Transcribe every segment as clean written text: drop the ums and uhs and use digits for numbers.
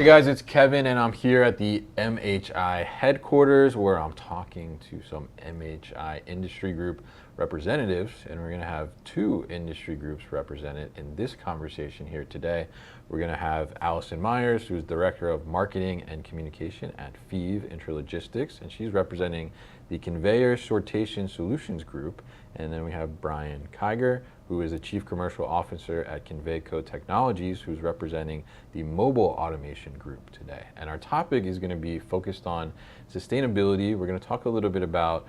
Hey guys, it's Kevin and I'm here at the MHI headquarters where I'm talking to some MHI industry group representatives, and we're going to have two industry groups represented in this conversation here today. We're going to have Allison Myers, who's Director of Marketing and Communication at Fives Intralogistics, and she's representing the Conveyor Sortation Solutions Group. And then we have Brian Kiger, who is the Chief Commercial Officer at Conveco Technologies, who's representing the Mobile Automation Group today. And our topic is going to be focused on sustainability. We're going to talk a little bit about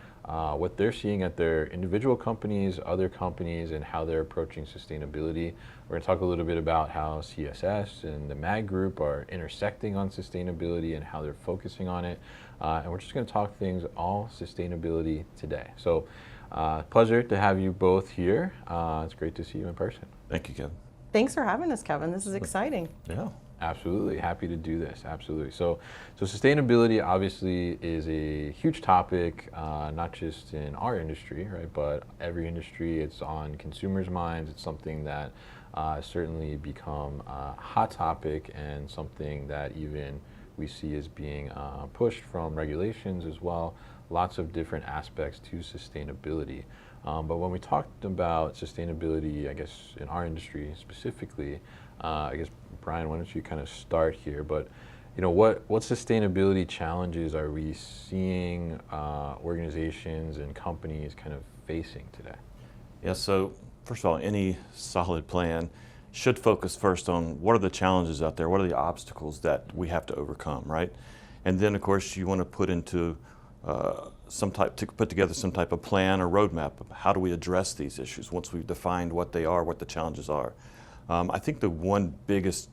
what they're seeing at their individual companies, other companies, and how they're approaching sustainability. We're going to talk a little bit about how CSS and the MAG Group are intersecting on sustainability and how they're focusing on it. And we're just going to talk things all sustainability today. So pleasure to have you both here. It's great to see you in person. Thank you, Kevin. Thanks for having us, Kevin. This is exciting. Yeah. Absolutely, happy to do this, absolutely. So sustainability obviously is a huge topic, not just in our industry, right, but every industry. It's on consumers' minds. It's something that certainly become a hot topic and something that even we see as being pushed from regulations as well. Lots of different aspects to sustainability. But when we talked about sustainability, I guess in our industry specifically, I guess Brian, why don't you kind of start here? But you know, what sustainability challenges are we seeing organizations and companies kind of facing today? Yeah. So first of all, any solid plan should focus first on what are the challenges out there, what are the obstacles that we have to overcome, right? And then, of course, you want to put into put together some type of plan or roadmap of how do we address these issues once we've defined what they are, what the challenges are. I think the one biggest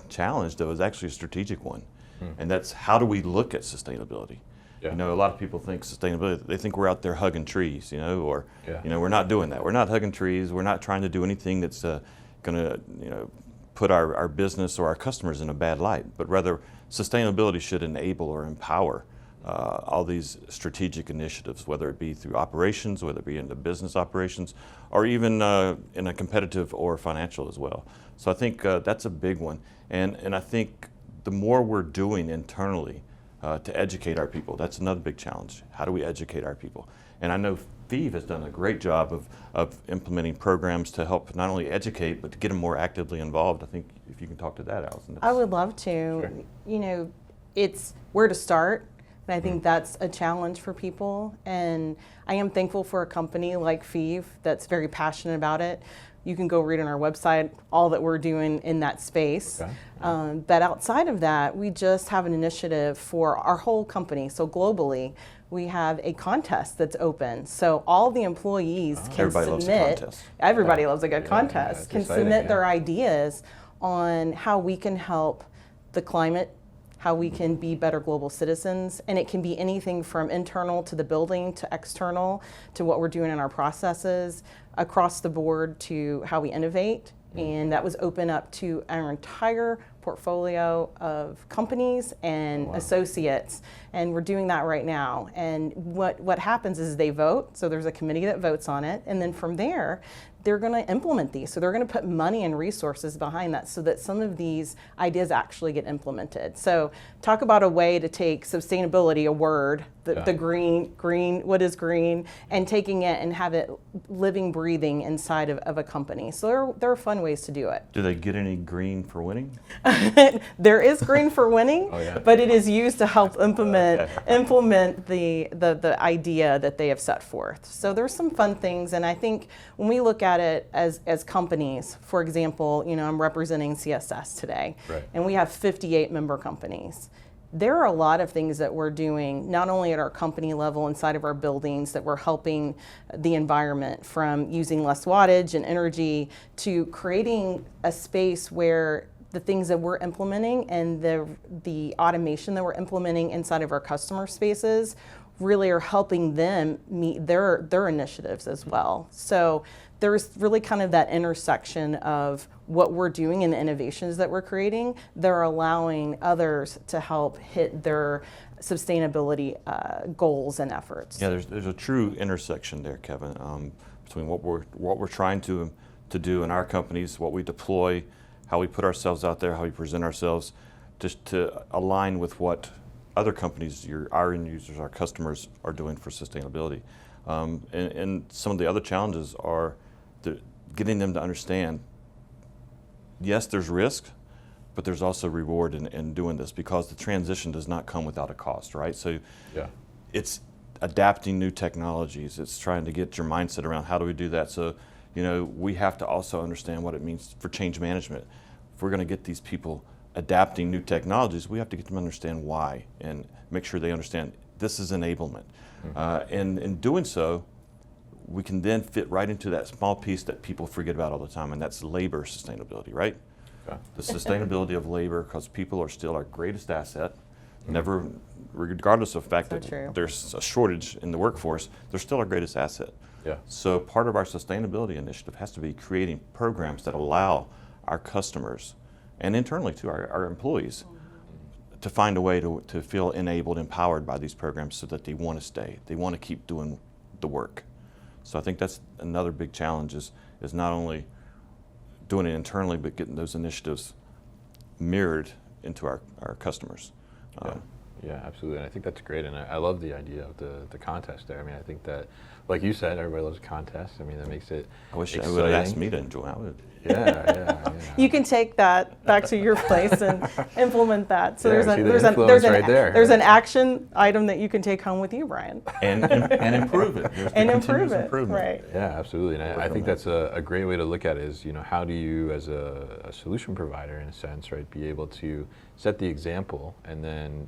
challenge, though, is actually a strategic one, and that's how do we look at sustainability? Yeah. You know, a lot of people think sustainability, they think we're out there hugging trees, you know, or, you know, we're not doing that. We're not hugging trees. We're not trying to do anything that's going to, you know, put our business or our customers in a bad light, but rather sustainability should enable or empower all these strategic initiatives, whether it be through operations, whether it be in the business operations, or even in a competitive or financial as well. So I think that's a big one. And I think the more we're doing internally to educate our people, that's another big challenge. How do we educate our people? And I know Fives has done a great job of implementing programs to help not only educate, but to get them more actively involved. I think if you can talk to that, Allison. I would love to. Sure. You know, it's where to start. And I think that's a challenge for people. And I am thankful for a company like Fives that's very passionate about it. You can go read on our website all that we're doing in that space. Okay. But outside of that, we just have an initiative for our whole company. So globally, we have a contest that's open. So all the employees can everybody submit. Loves a contest. Everybody loves a good contest. Can exciting, submit their ideas on how we can help the climate, how we can be better global citizens. And it can be anything from internal to the building to external to what we're doing in our processes, across the board to how we innovate. And that was open up to our entire portfolio of companies and associates. And we're doing that right now. And what happens is they vote. So there's a committee that votes on it. And then from there, they're going to implement these. So they're going to put money and resources behind that so that some of these ideas actually get implemented. So talk about a way to take sustainability, a word, the green, what is green, and taking it and have it living, breathing inside of a company. So there are fun ways to do it. Do they get any green for winning? There is green for winning, but it is used to help implement the idea that they have set forth. So there's some fun things, and I think when we look at it as companies, for example, you know, I'm representing CSS today, and we have 58 member companies. There are a lot of things that we're doing, not only at our company level inside of our buildings, that we're helping the environment, from using less wattage and energy to creating a space where the things that we're implementing and the automation that we're implementing inside of our customer spaces really are helping them meet their initiatives as well. So there's really kind of that intersection of what we're doing and the innovations that we're creating. They're allowing others to help hit their sustainability goals and efforts. Yeah, there's a true intersection there, Kevin, between what we're trying to do in our companies, what we deploy, how we put ourselves out there, how we present ourselves, just to align with what other companies, our end users, our customers are doing for sustainability. And some of the other challenges are getting them to understand, yes, there's risk, but there's also reward in doing this, because the transition does not come without a cost, right? So it's adapting new technologies. It's trying to get your mindset around how do we do that. So, we have to also understand what it means for change management. If we're going to get these people adapting new technologies, we have to get them to understand why and make sure they understand this is enablement. And in doing so, we can then fit right into that small piece that people forget about all the time, and that's labor sustainability, right? The sustainability of labor, because people are still our greatest asset. Never, regardless of the fact that there's a shortage in the workforce, they're still our greatest asset. So part of our sustainability initiative has to be creating programs that allow our customers, and internally too, our employees, to find a way to feel enabled, empowered by these programs so that they want to stay. They want to keep doing the work. So I think that's another big challenge is not only doing it internally, but getting those initiatives mirrored into our customers. Yeah, absolutely. And I think that's great. And I love the idea of the contest there. I mean, I think that, like you said, everybody loves contests. I mean, that makes it I wish exciting. they would have asked me to enjoy it. Yeah. You can take that back to your place and implement that. So Yeah, there's an action item that you can take home with you, Brian. And improve it. And improve it, improvement. right. Yeah, absolutely. And I think that's a great way to look at it is, how do you as a solution provider, in a sense, right, be able to set the example and then,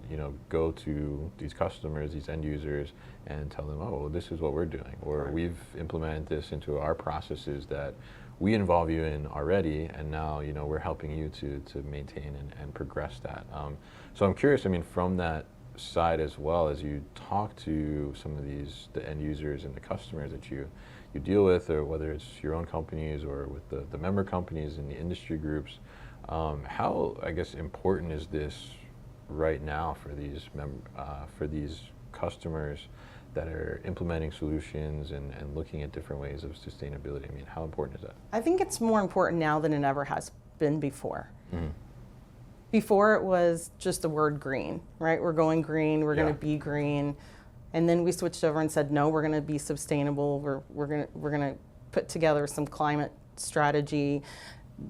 go to these customers, these end users, and tell them, oh, well, this is what we're doing, or we've implemented this into our processes that we involve you in already, and now we're helping you to maintain and progress that. So I'm curious, I mean, from that side as well, as you talk to some of the end users and the customers that you deal with, or whether it's your own companies or with the member companies and the industry groups, how, I guess, important is this right now for these customers that are implementing solutions and looking at different ways of sustainability? I mean, how important is that? I think it's more important now than it ever has been before. Before it was just the word green, right? We're going green, we're going to be green. And then we switched over and said, no, we're going to be sustainable. We're going to put together some climate strategy.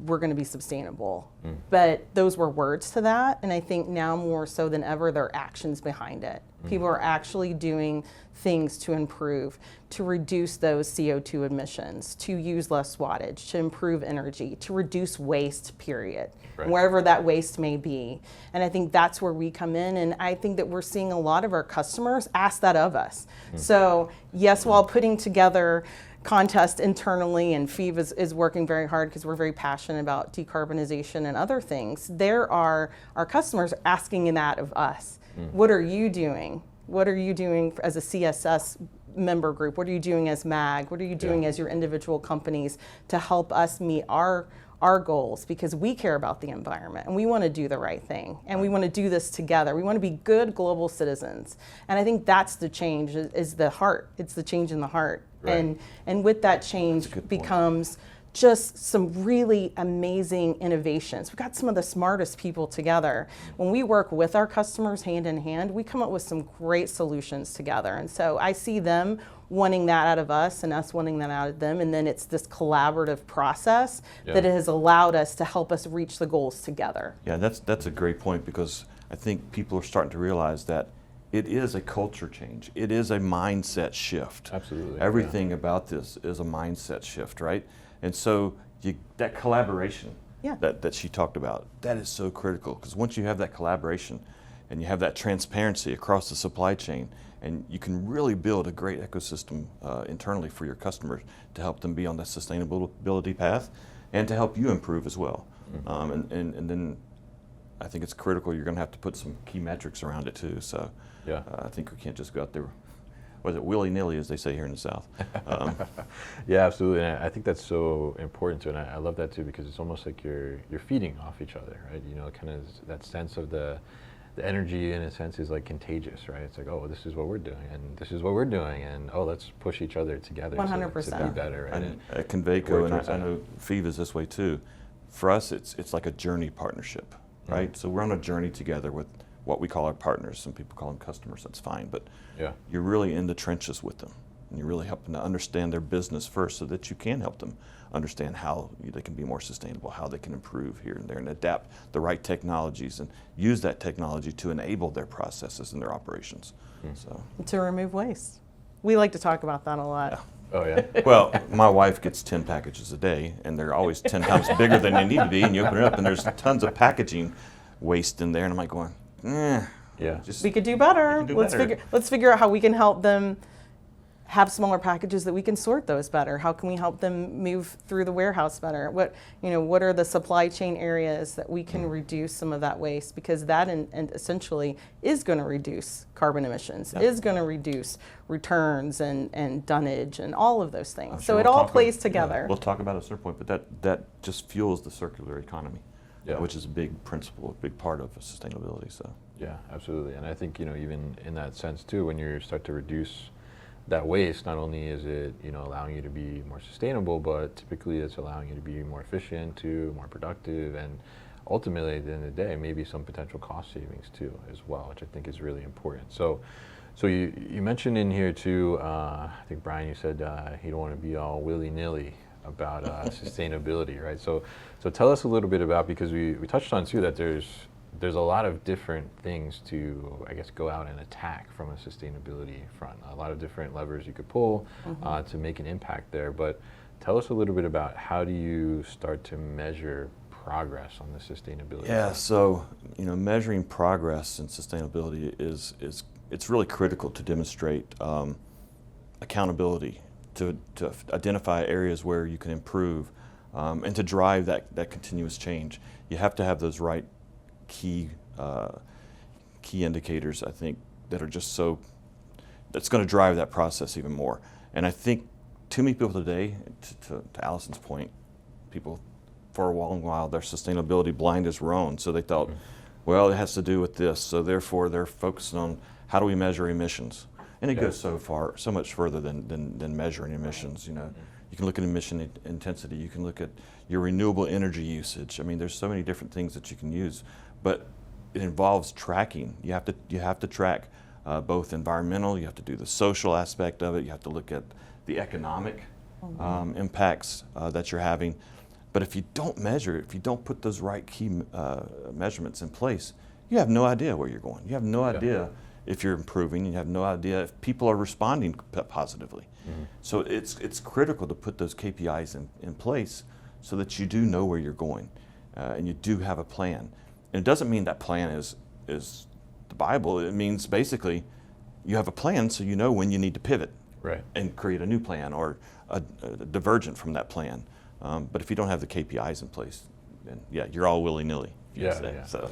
We're going to be sustainable. But those were words to that. And I think now more so than ever, there are actions behind it. People are actually doing things to improve, to reduce those CO2 emissions, to use less wattage, to improve energy, to reduce waste, period, wherever that waste may be. And I think that's where we come in. And I think that we're seeing a lot of our customers ask that of us. So yes, while putting together contest internally, and FEVE is working very hard because we're very passionate about decarbonization and other things, there are our customers asking that of us. What are you doing? What are you doing as a CSS member group? What are you doing as MAG? What are you doing as your individual companies to help us meet our goals? Because we care about the environment and we want to do the right thing, and we want to do this together. We want to be good global citizens. And I think that's the change, is the heart. It's the change in the heart. And with that change becomes just some really amazing innovations. We've got some of the smartest people together. When we work with our customers hand in hand, we come up with some great solutions together. And so I see them wanting that out of us and us wanting that out of them. And then it's this collaborative process that has allowed us to help us reach the goals together. Yeah, that's a great point, because I think people are starting to realize that it is a culture change. It is a mindset shift. Absolutely. Everything about this is a mindset shift, right? And so that collaboration that she talked about, that is so critical, because once you have that collaboration and you have that transparency across the supply chain, and you can really build a great ecosystem internally for your customers to help them be on that sustainability path and to help you improve as well. And then I think it's critical, you're going to have to put some key metrics around it too. So I think we can't just go out there, was it willy-nilly, as they say here in the South. Yeah, absolutely. And I think that's so important too. And I love that too, because it's almost like you're feeding off each other, right? Kind of that sense of the energy, in a sense, is like contagious, right? It's like, oh, this is what we're doing, and this is what we're doing, and oh, let's push each other together 100%. to be better. Right? And at Conveco, and I know FEVE is this way too, for us it's like a journey partnership. right? So we're on a journey together with what we call our partners. Some people call them customers, that's fine, but Yeah. you're really in the trenches with them. And you're really helping to understand their business first so that you can help them understand how they can be more sustainable, how they can improve here and there and adapt the right technologies and use that technology to enable their processes and their operations. So, To remove waste. We like to talk about that a lot. Oh yeah. well, my wife gets 10 packages a day and they're always 10 times bigger than they need to be, and you open it up and there's tons of packaging waste in there, and I'm like going, Yeah. just We could do better. We can do better. Let's figure out how we can help them have smaller packages that we can sort those better. How can we help them move through the warehouse better? What are the supply chain areas that we can reduce some of that waste, because that and essentially is going to reduce carbon emissions, is going to reduce returns and dunnage and all of those things. I'm So sure it we'll all talk plays about- together. yeah, we'll talk about it at a certain point, but that just fuels the circular economy, Yeah. which is a big principle, a big part of sustainability. So Yeah, absolutely. And I think, even in that sense too, when you start to reduce that waste, not only is it, allowing you to be more sustainable, but typically it's allowing you to be more efficient too, more productive, and ultimately at the end of the day, maybe some potential cost savings too as well, which I think is really important. So you mentioned in here too, I think Brian, you said you don't want to be all willy-nilly about sustainability, right? So tell us a little bit about, because we touched on too that there's a lot of different things to, I guess, go out and attack from a sustainability front. A lot of different levers you could pull to make an impact there. But tell us a little bit about, how do you start to measure progress on the sustainability yeah, front? so measuring progress in sustainability is it's really critical to demonstrate accountability, to identify areas where you can improve, and to drive that continuous change. You have to have those right key indicators, I think, that are just that's going to drive that process even more. And I think too many people today, to Allison's point, people for a long while, their sustainability blind as Roan, so they thought, well, it has to do with this, so therefore they're focusing on how do we measure emissions. And it goes so much further than measuring emissions. You can look at emission intensity, you can look at your renewable energy usage. I mean, there's so many different things that you can use, but it involves tracking. You have to track both environmental, you have to do the social aspect of it, you have to look at the economic impacts that you're having. But if you don't measure, if you don't put those right key measurements in place, you have no idea where you're going. You have no idea if you're improving. You have no idea if people are responding positively. So it's critical to put those KPIs in place so that you do know where you're going and you do have a plan. And it doesn't mean that plan is the Bible. It means basically you have a plan so you know when you need to pivot and create a new plan or a divergent from that plan. But if you don't have the KPIs in place, then you're all willy-nilly. So.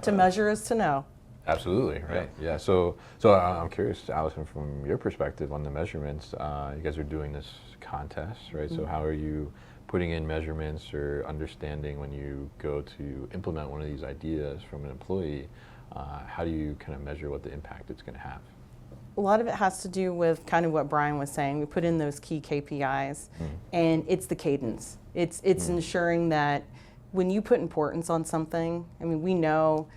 To measure is to know. Absolutely, right. Yeah. So I'm curious, Allison, from your perspective on the measurements. You guys are doing this contest, right? So how are you putting in measurements or understanding when you go to implement one of these ideas from an employee? How do you kind of measure what the impact it's going to have? A lot of it has to do with kind of what Brian was saying. We put in those key KPIs, and it's the cadence. It's ensuring that when you put importance on something, I mean, we know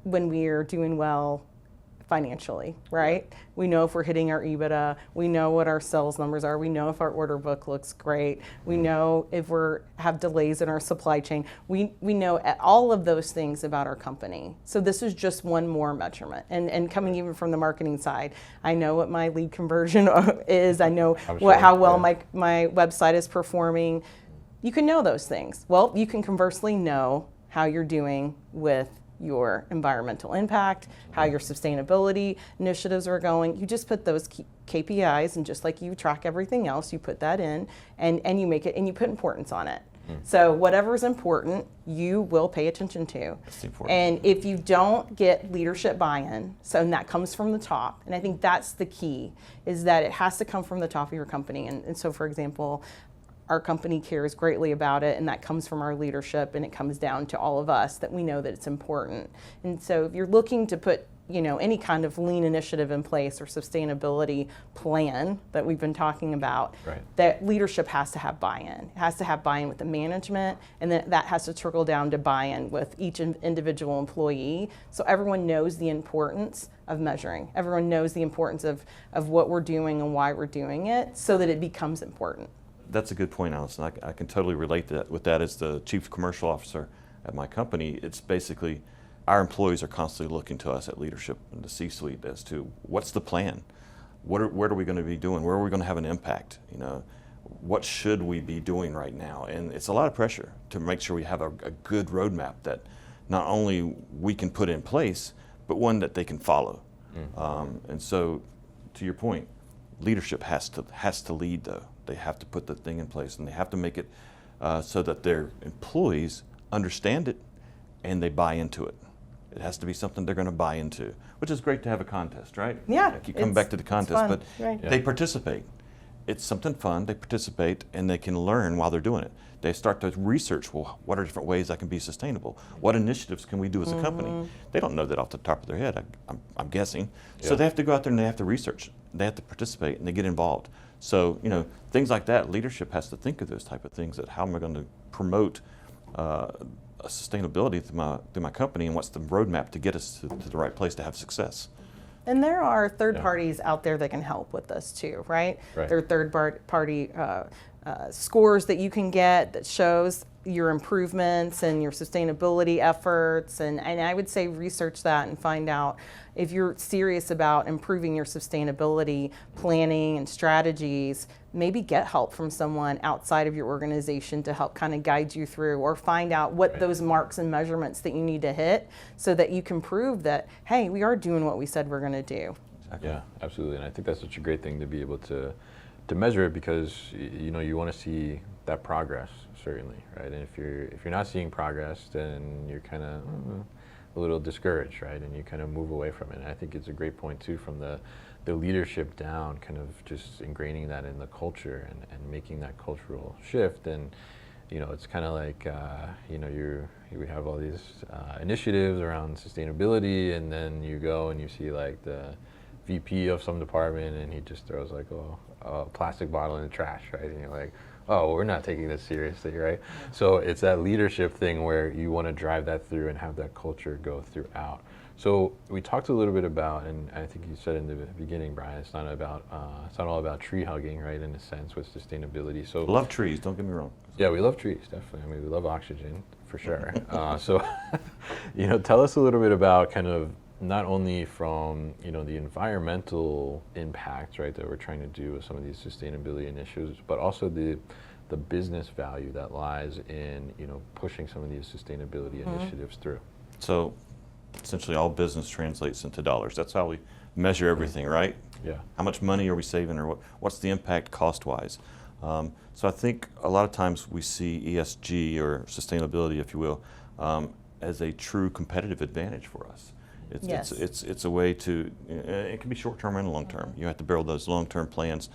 when we're doing well financially, right? We know if we're hitting our EBITDA, we know what our sales numbers are, we know if our order book looks great, we know if have delays in our supply chain, we know all of those things about our company. So this is just one more measurement. And coming even from the marketing side, I know what my lead conversion is, I know how well my website is performing. You can know those things. Well, you can conversely know how you're doing with your environmental impact, how your sustainability initiatives are going. You just put those KPIs, and just like you track everything else, you put that in and you make it, and you put importance on it. So whatever's important, you will pay attention to. That's important. And if you don't get leadership buy-in, and that comes from the top, and I think that's the key, is that it has to come from the top of your company. And so, for example, our company cares greatly about it, and that comes from our leadership, and it comes down to all of us that we know that it's important. And so if you're looking to put any kind of lean initiative in place or sustainability plan that we've been talking about, Right. that leadership has to have buy-in. It has to have buy-in with the management, and then that has to trickle down to buy-in with each individual employee. So everyone knows the importance of measuring. Everyone knows the importance of what we're doing and why we're doing it, so that it becomes important. That's a good point, Allison. I can totally relate with that. As the chief commercial officer at my company, it's basically our employees are constantly looking to us at leadership and the C-suite as to what's the plan, what are we going to be doing, where are we going to have an impact, what should we be doing right now? And it's a lot of pressure to make sure we have a good roadmap that not only we can put in place, but one that they can follow. And so, to your point, leadership has to lead though. They have to put the thing in place, and they have to make it so that their employees understand it and they buy into it. It has to be something they're going to buy into, which is great to have a contest, right? Yeah, I keep coming back to the contest, but right. they participate. It's something fun. They participate, and they can learn while they're doing it. They start to research, well, what are different ways I can be sustainable? What initiatives can we do as a company? They don't know that off the top of their head, I'm guessing. So Yeah. they have to go out there and they have to research. They have to participate, and they get involved. So, things like that, leadership has to think of those type of things, that how am I going to promote sustainability through my company, and what's the roadmap to get us to the right place to have success. And there are third Yeah. parties out there that can help with this too, right? Right. There are party scores that you can get that shows your improvements and your sustainability efforts. And I would say research that and find out if you're serious about improving your sustainability planning and strategies. Maybe get help from someone outside of your organization to help kind of guide you through, or find out what Right. those marks and measurements that you need to hit, so that you can prove that, hey, we are doing what we said we're going to do. Yeah, absolutely. And I think that's such a great thing to be able to measure it, because you want to see that progress, certainly, right? And if you're not seeing progress, then you're kind of a little discouraged, right? And you kind of move away from it. And I think it's a great point too, from the leadership down, kind of just ingraining that in the culture and making that cultural shift. And it's kind of like we have all these initiatives around sustainability, and then you go and you see like the VP of some department, and he just throws like a plastic bottle in the trash, right? And you're like, oh, we're not taking this seriously, right? So it's that leadership thing where you want to drive that through and have that culture go throughout. So we talked a little bit about, and I think you said in the beginning, Brian, it's not all about tree hugging, right? In a sense, with sustainability. So Love trees, don't get me wrong. yeah, we love trees, definitely. I mean, we love oxygen for sure. So, tell us a little bit about kind of not only from the environmental impacts, right, that we're trying to do with some of these sustainability initiatives, but also the business value that lies in pushing some of these sustainability initiatives through. So, essentially, all business translates into dollars. That's how we measure everything, right? Yeah. How much money are we saving, or what's the impact cost-wise? So I think a lot of times we see ESG, or sustainability, if you will, as a true competitive advantage for us. Yes. It's a way to, it can be short-term and long-term. You have to build those long-term plans,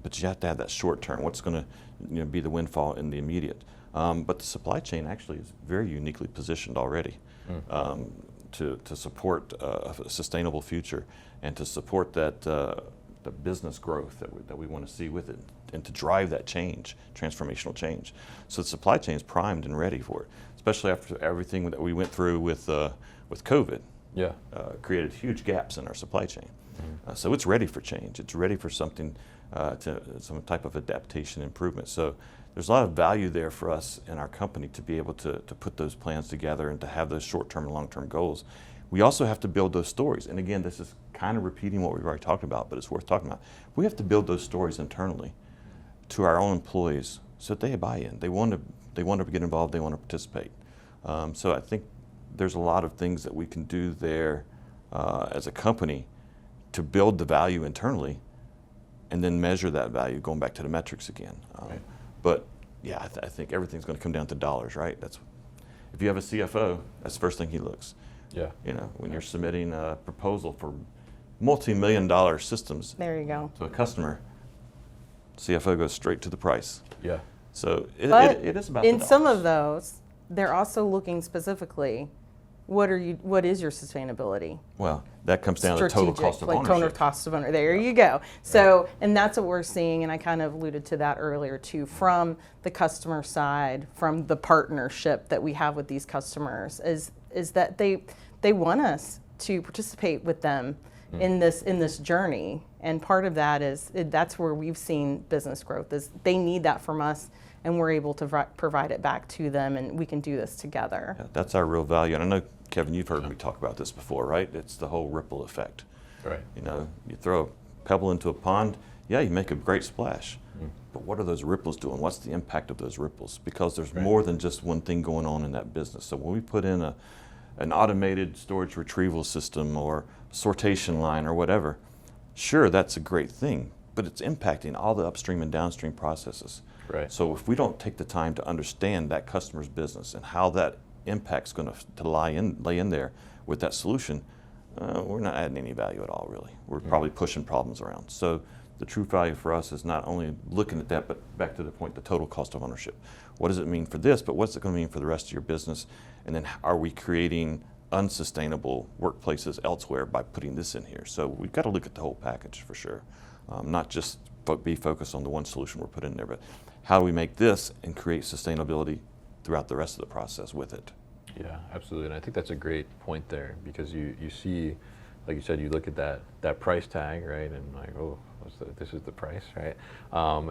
but you have to have that short-term. What's going to be the windfall in the immediate? But the supply chain actually is very uniquely positioned already to support a sustainable future, and to support that the business growth that we want to see with it, and to drive that change, transformational change. So the supply chain is primed and ready for it, especially after everything that we went through with COVID. Yeah. Created huge gaps in our supply chain. So it's ready for change. It's ready for something, some type of adaptation improvement. So there's a lot of value there for us in our company to be able to put those plans together and to have those short-term and long-term goals. We also have to build those stories. And again, this is kind of repeating what we've already talked about, but it's worth talking about. We have to build those stories internally to our own employees so that they buy in. They want to get involved. They want to participate. So I think there's a lot of things that we can do there as a company to build the value internally, and then measure that value, going back to the metrics again. Right. But yeah, I think everything's going to come down to dollars, right? If you have a CFO, that's the first thing he looks. Yeah. When you're submitting a proposal for multi-million-dollar systems There you go. to a customer, CFO goes straight to the price. Yeah. So But it is about in the some dollars. of those, they're also looking specifically, what is your sustainability? Well, that comes down to total cost of like ownership. total cost of ownership. There you go. So, and that's what we're seeing, and I kind of alluded to that earlier too, from the customer side, from the partnership that we have with these customers, is that they want us to participate with them in this journey, and part of that is that's where we've seen business growth, is they need that from us, and we're able to provide it back to them, and we can do this together. Yeah, that's our real value. And I know, Kevin, you've heard me talk about this before, right? It's the whole ripple effect. Right. You know, you throw a pebble into a pond, yeah, you make a great splash. But what are those ripples doing? What's the impact of those ripples? Because there's more than just one thing going on in that business. So when we put in an automated storage retrieval system or sortation line or whatever, sure, that's a great thing, but it's impacting all the upstream and downstream processes. Right. So if we don't take the time to understand that customer's business and how that impact's going to lay in there with that solution, we're not adding any value at all, really. We're probably pushing problems around. So the true value for us is not only looking at that, but back to the point, the total cost of ownership. What does it mean for this, but what's it going to mean for the rest of your business? And then are we creating unsustainable workplaces elsewhere by putting this in here? So we've got to look at the whole package for sure, not just be focused on the one solution we're putting in there, but how do we make this and create sustainability throughout the rest of the process with it? Yeah, absolutely. And I think that's a great point there, because you see, like you said, you look at that price tag, right, and like, oh, this is the price, right?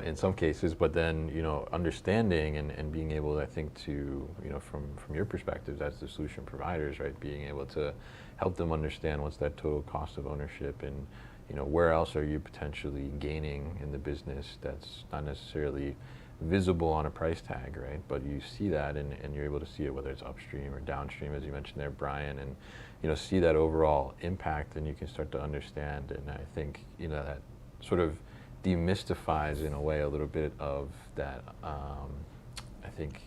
In some cases, but then, you know, understanding and being able, I think, to, you know, from your perspective as the solution providers, right, being able to help them understand what's that total cost of ownership, and, you know, where else are you potentially gaining in the business that's not necessarily visible on a price tag, right? But you see that, and you're able to see it, whether it's upstream or downstream, as you mentioned there, Brian, and, you know, see that overall impact, and you can start to understand. And I think, you know, that sort of demystifies in a way a little bit of that. I think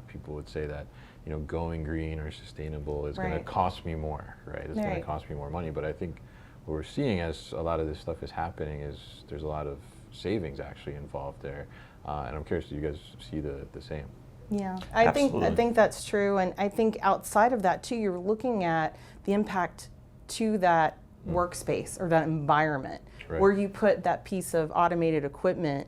people would say that, you know, going green or sustainable is going to cost me more, right? It's going to cost me more money. But I think what we're seeing as a lot of this stuff is happening is there's a lot of savings actually involved there. And I'm curious, do you guys see the same? Yeah, I think that's true, and I think outside of that too, you're looking at the impact to that workspace or that environment where you put that piece of automated equipment.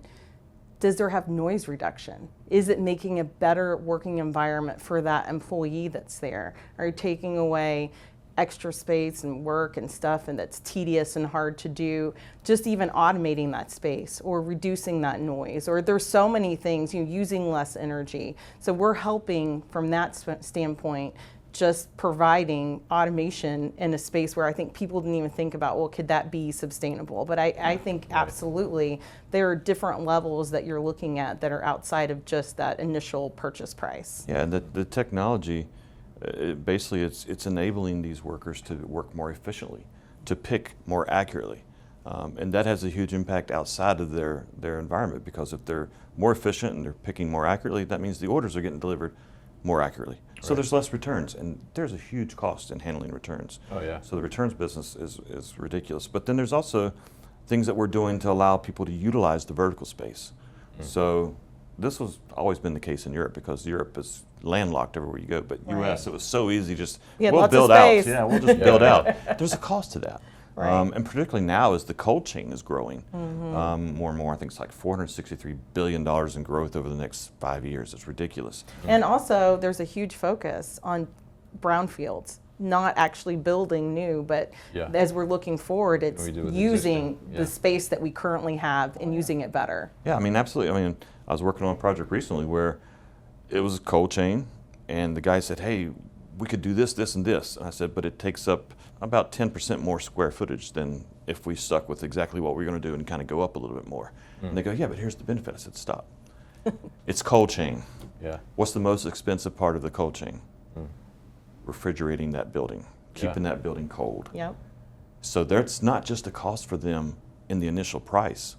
Does there have noise reduction? Is it making a better working environment for that employee that's there? Are you taking away extra space and work and stuff, and that's tedious and hard to do, just even automating that space or reducing that noise? Or there's so many things, you know, using less energy. So we're helping from that standpoint, just providing automation in a space where I think people didn't even think about, well, could that be sustainable? But I think absolutely there are different levels that you're looking at that are outside of just that initial purchase price. Yeah, and the technology, basically it's enabling these workers to work more efficiently, to pick more accurately. And that has a huge impact outside of their environment, because if they're more efficient and they're picking more accurately, that means the orders are getting delivered more accurately. So there's less returns, and there's a huge cost in handling returns. Oh yeah. So the returns business is ridiculous. But then there's also things that we're doing to allow people to utilize the vertical space. So this has always been the case in Europe, because Europe is landlocked everywhere you go. But US, it was so easy, just we'll build out. Yeah, we'll just build out. There's a cost to that. And particularly now as the cold chain is growing more and more. I think it's like $463 billion in growth over the next 5 years. It's ridiculous. And also there's a huge focus on brownfields, not actually building new, but as we're looking forward, it's using the space that we currently have and using it better. Yeah, I mean, absolutely. I mean, I was working on a project recently where it was a cold chain, and the guy said, hey, we could do this, this, and this. And I said, but it takes up about 10% more square footage than if we stuck with exactly what we're going to do and kind of go up a little bit more. And they go, yeah, but here's the benefit. I said, stop. It's cold chain. Yeah. What's the most expensive part of the cold chain? Refrigerating that building, keeping that building cold. Yep. So that's not just a cost for them in the initial price.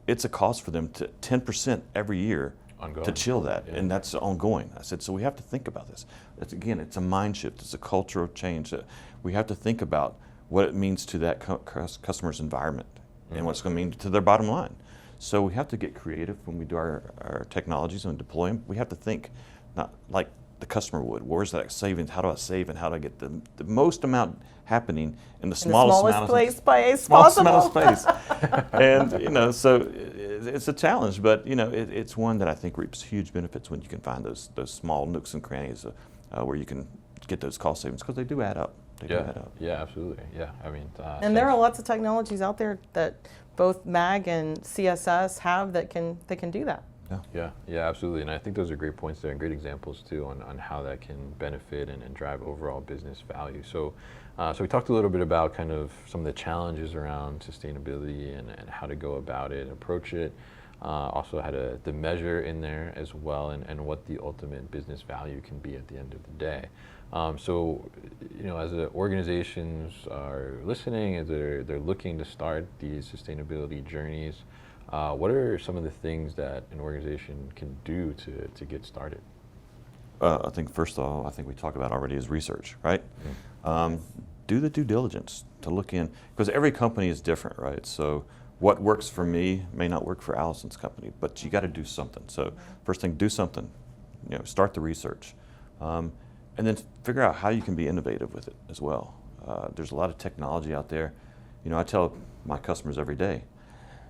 It's a cost for them to 10% every year to chill that, and that's ongoing. I said, so we have to think about this. It's, again, it's a mind shift. It's a cultural change. We have to think about what it means to that customer's environment and what's going to mean to their bottom line. So we have to get creative when we do our technologies and deploy them. We have to think not like the customer would. Where's that savings? How do I save and how do I get the most amount happening in the smallest amount of place smallest possible. amount of space? And so it's a challenge, but it's one that I think reaps huge benefits when you can find those small nooks and crannies where you can get those cost savings, because they do add up. They do add up. Yeah, absolutely. Yeah, I mean, And there are lots of technologies out there that both MAG and CSS have that can do that. Yeah, absolutely. And I think those are great points there and great examples too on how that can benefit and drive overall business value. So we talked a little bit about kind of some of the challenges around sustainability and how to go about it, approach it. Also had the measure in there as well, and what the ultimate business value can be at the end of the day. So, as the organizations are listening, as they're looking to start these sustainability journeys, what are some of the things that an organization can do to get started? I think first of all, I think we talked about already is research, right? Do the due diligence to look in, because every company is different, right? So what works for me may not work for Allison's company, but you got to do something. So first thing, do something. Start the research, and then figure out how you can be innovative with it as well. There's a lot of technology out there. I tell my customers every day,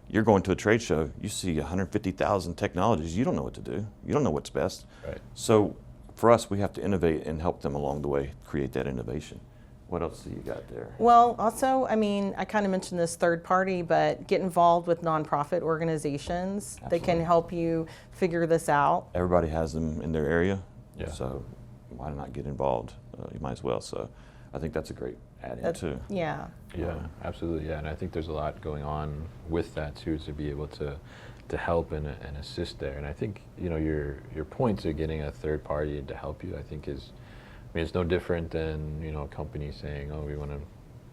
you're going to a trade show, you see 150,000 technologies, you don't know what to do. You don't know what's best. Right. So for us, we have to innovate and help them along the way, create that innovation. What else do you got there? Well, also, I kind of mentioned this third party, but get involved with nonprofit organizations that can help you figure this out. Everybody has them in their area, Yeah. so why not get involved? You might as well. So I think that's a great add-in too. Yeah. Yeah, absolutely. Yeah, and I think there's a lot going on with that too, to be able to help and assist there. And I think your point to getting a third party to help you, I think it's no different than a company saying, oh, we want to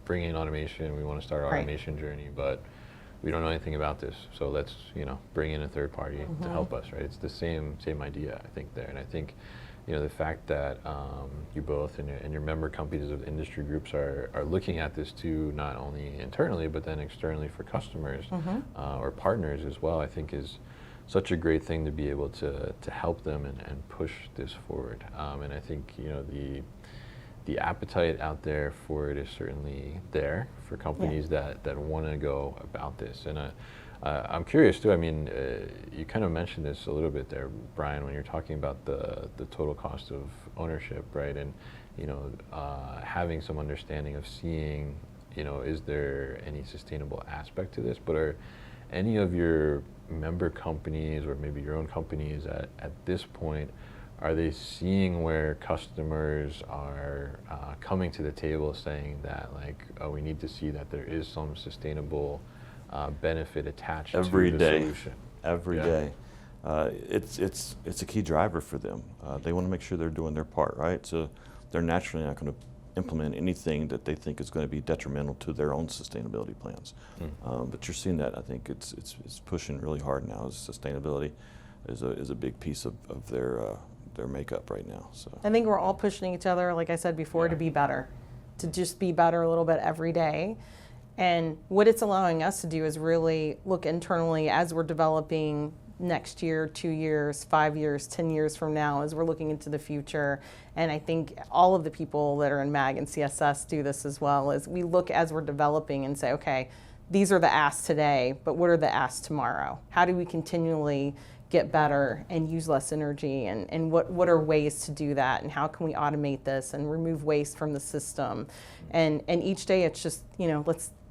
bring in automation, we want to start our automation journey, but we don't know anything about this, so let's bring in a third party to help us, right? It's the same idea, I think, there. And I think the fact that you both and your member companies of industry groups are looking at this too, not only internally but then externally for customers or partners as well, I think is such a great thing to be able to help them and push this forward. And I think the appetite out there for it is certainly there for companies that want to go about this. And I'm curious too. I mean, you kind of mentioned this a little bit there, Brian, when you're talking about the total cost of ownership, right? And having some understanding of seeing, is there any sustainable aspect to this? But are any of your member companies or maybe your own companies at this point, are they seeing where customers are coming to the table saying that, like, oh, we need to see that there is some sustainable benefit attached Every to the day. solution? Every day. It's a key driver for them. They want to make sure they're doing their part, right? So they're naturally not going to implement anything that they think is going to be detrimental to their own sustainability plans. But you're seeing that. I think it's pushing really hard now. Sustainability is a big piece of their makeup right now. So I think we're all pushing each other, like I said before, to be better, to just be better a little bit every day. And what it's allowing us to do is really look internally as we're developing next year, 2 years, 5 years, 10 years from now, as we're looking into the future. And I think all of the people that are in MAG and CSS do this as well, as we look as we're developing and say, okay, these are the asks today, but what are the asks tomorrow? How do we continually get better and use less energy, and what are ways to do that, and how can we automate this and remove waste from the system? And each day it's just,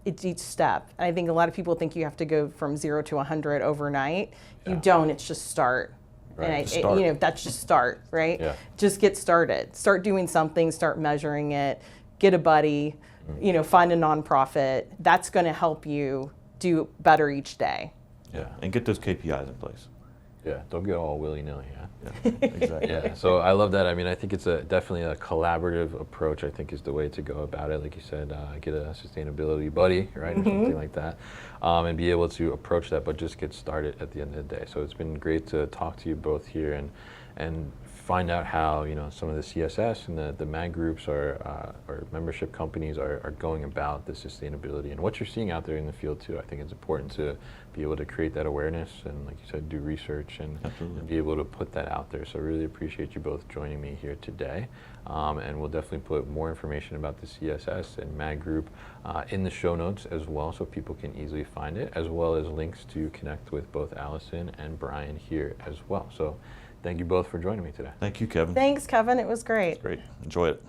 it's each step. And I think a lot of people think you have to go from 0 to 100 overnight. You don't, it's just start. Right. And that's just start, right? Yeah. Just get started. Start doing something, start measuring it, get a buddy, find a nonprofit. That's going to help you do better each day. yeah, and get those KPIs in place. Yeah, don't get all willy-nilly, Yeah, exactly. Yeah, so I love that. I mean, I think it's definitely a collaborative approach, I think, is the way to go about it. Like you said, get a sustainability buddy, right, or something like that, and be able to approach that, but just get started at the end of the day. So it's been great to talk to you both here and find out how some of the CSS and the MAG groups or membership companies are going about the sustainability and what you're seeing out there in the field too. I think it's important to be able to create that awareness and, like you said, do research and be able to put that out there. So I really appreciate you both joining me here today. And we'll definitely put more information about the CSS and MAG group in the show notes as well, so people can easily find it, as well as links to connect with both Allison and Brian here as well. So thank you both for joining me today. Thank you, Kevin. Thanks, Kevin. It was great. Great. Enjoy it.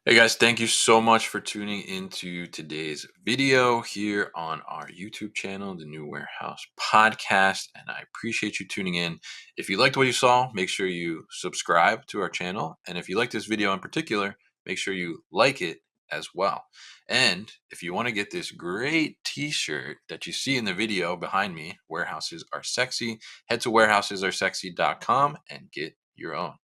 Hey guys, thank you so much for tuning into today's video here on our YouTube channel, The New Warehouse Podcast, and I appreciate you tuning in. If you liked what you saw, make sure you subscribe to our channel, and if you like this video in particular, make sure you like it as well. And if you want to get this great t-shirt that you see in the video behind me, Warehouses Are Sexy, head to warehousesAreSexy.com and get your own.